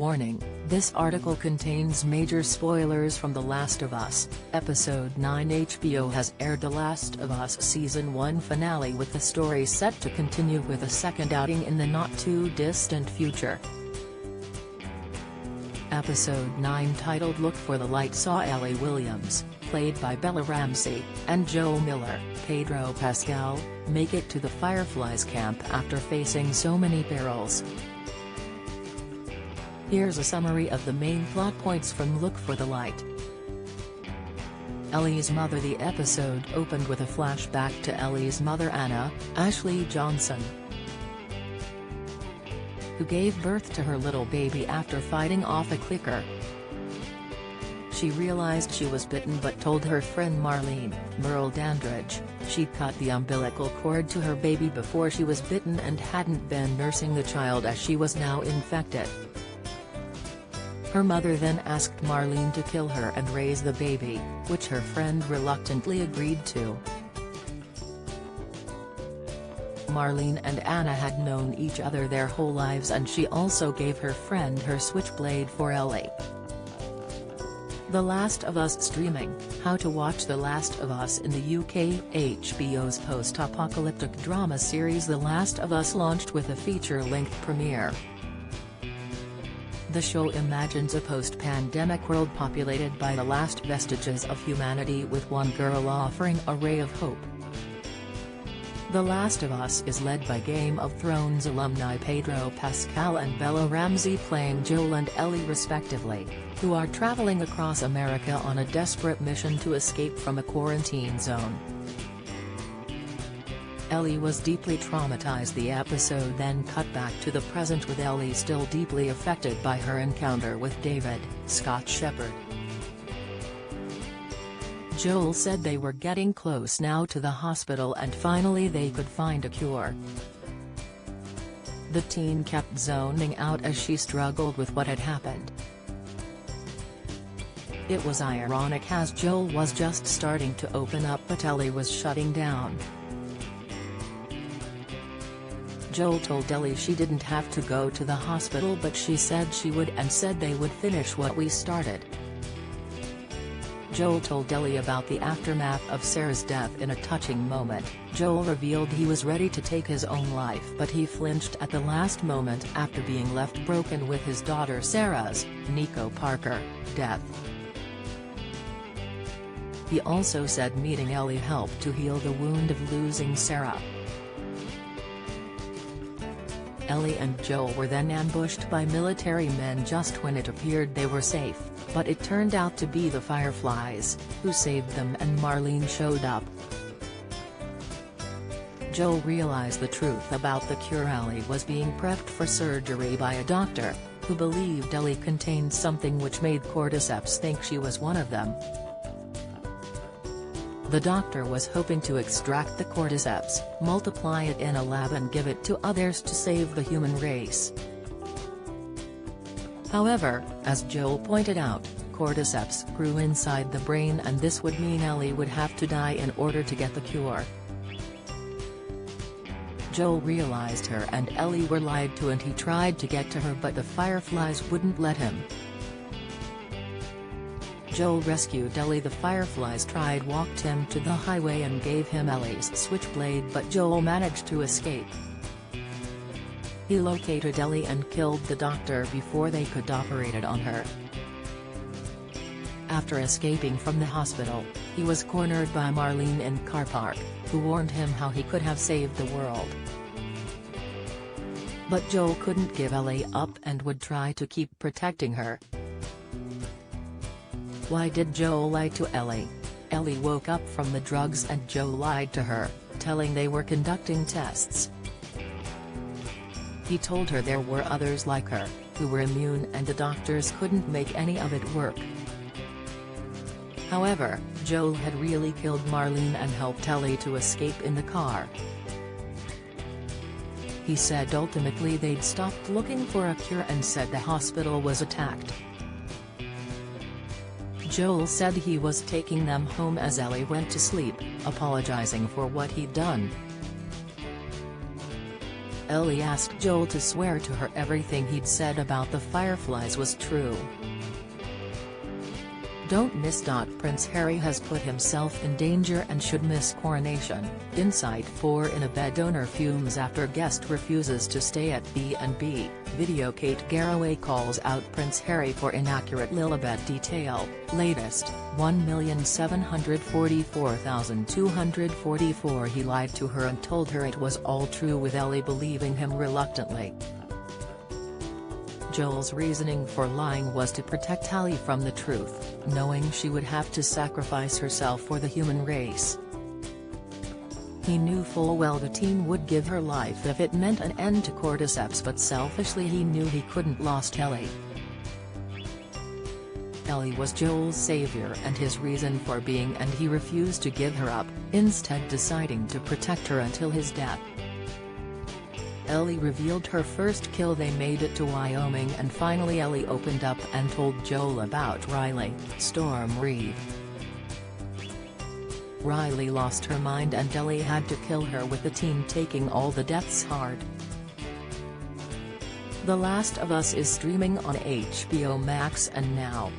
Warning, this article contains major spoilers from The Last of Us, Episode 9. HBO has aired The Last of Us Season 1 finale with the story set to continue with a second outing in the not-too-distant future. Episode 9, titled Look for the Light, saw Ellie Williams, played by Bella Ramsey, and Joel Miller, Pedro Pascal, make it to the Fireflies camp after facing so many perils. Here's a summary of the main plot points from Look for the Light. Ellie's mother. The episode opened with a flashback to Ellie's mother Anna, Ashley Johnson, who gave birth to her little baby after fighting off a clicker. She realized she was bitten but told her friend Marlene, Merle Dandridge, she'd cut the umbilical cord to her baby before she was bitten and hadn't been nursing the child as she was now infected. Her mother then asked Marlene to kill her and raise the baby, which her friend reluctantly agreed to. Marlene and Anna had known each other their whole lives, and she also gave her friend her switchblade for Ellie. The Last of Us streaming. How to watch The Last of Us in the UK. HBO's post-apocalyptic drama series The Last of Us launched with a feature-length premiere. The show imagines a post-pandemic world populated by the last vestiges of humanity, with one girl offering a ray of hope. The Last of Us is led by Game of Thrones alumni Pedro Pascal and Bella Ramsey, playing Joel and Ellie respectively, who are traveling across America on a desperate mission to escape from a quarantine zone. Ellie was deeply traumatized. The episode then cut back to the present, with Ellie still deeply affected by her encounter with David, Scott Shepherd. Joel said they were getting close now to the hospital and finally they could find a cure. The teen kept zoning out as she struggled with what had happened. It was ironic, as Joel was just starting to open up but Ellie was shutting down. Joel told Ellie she didn't have to go to the hospital, but she said she would, and said they would finish what we started. Joel told Ellie about the aftermath of Sarah's death in a touching moment. Joel revealed he was ready to take his own life, but he flinched at the last moment after being left broken with his daughter Sarah's, Nico Parker, death. He also said meeting Ellie helped to heal the wound of losing Sarah. Ellie and Joel were then ambushed by military men just when it appeared they were safe, but it turned out to be the Fireflies, who saved them, and Marlene showed up. Joel realized the truth about the cure. Ellie was being prepped for surgery by a doctor, who believed Ellie contained something which made cordyceps think she was one of them. The doctor was hoping to extract the cordyceps, multiply it in a lab and give it to others to save the human race. However, as Joel pointed out, cordyceps grew inside the brain, and this would mean Ellie would have to die in order to get the cure. Joel realized her and Ellie were lied to, and he tried to get to her, but the Fireflies wouldn't let him. Joel rescued Ellie. The Fireflies walked him to the highway and gave him Ellie's switchblade, but Joel managed to escape. He located Ellie and killed the doctor before they could operate it on her. After escaping from the hospital, he was cornered by Marlene in car park, who warned him how he could have saved the world. But Joel couldn't give Ellie up and would try to keep protecting her. Why did Joel lie to Ellie? Ellie woke up from the drugs and Joel lied to her, telling they were conducting tests. He told her there were others like her, who were immune, and the doctors couldn't make any of it work. However, Joel had really killed Marlene and helped Ellie to escape in the car. He said ultimately they'd stopped looking for a cure and said the hospital was attacked. Joel said he was taking them home as Ellie went to sleep, apologizing for what he'd done. Ellie asked Joel to swear to her everything he'd said about the Fireflies was true. Don't miss. Prince Harry has put himself in danger and should miss coronation. Inside 4 in a bed owner fumes after guest refuses to stay at B&B. Video. Kate Garraway calls out Prince Harry for inaccurate Lilibet detail. Latest, 1,744,244. He lied to her and told her it was all true, with Ellie believing him reluctantly. Joel's reasoning for lying was to protect Ellie from the truth, knowing she would have to sacrifice herself for the human race. He knew full well the teen would give her life if it meant an end to cordyceps, but selfishly he knew he couldn't lose Ellie. Ellie was Joel's savior and his reason for being, and he refused to give her up, instead deciding to protect her until his death. Ellie revealed her first kill. They made it to Wyoming, and finally Ellie opened up and told Joel about Riley, Storm Reed. Riley lost her mind and Ellie had to kill her, with the teen taking all the deaths hard. The Last of Us is streaming on HBO Max, and now,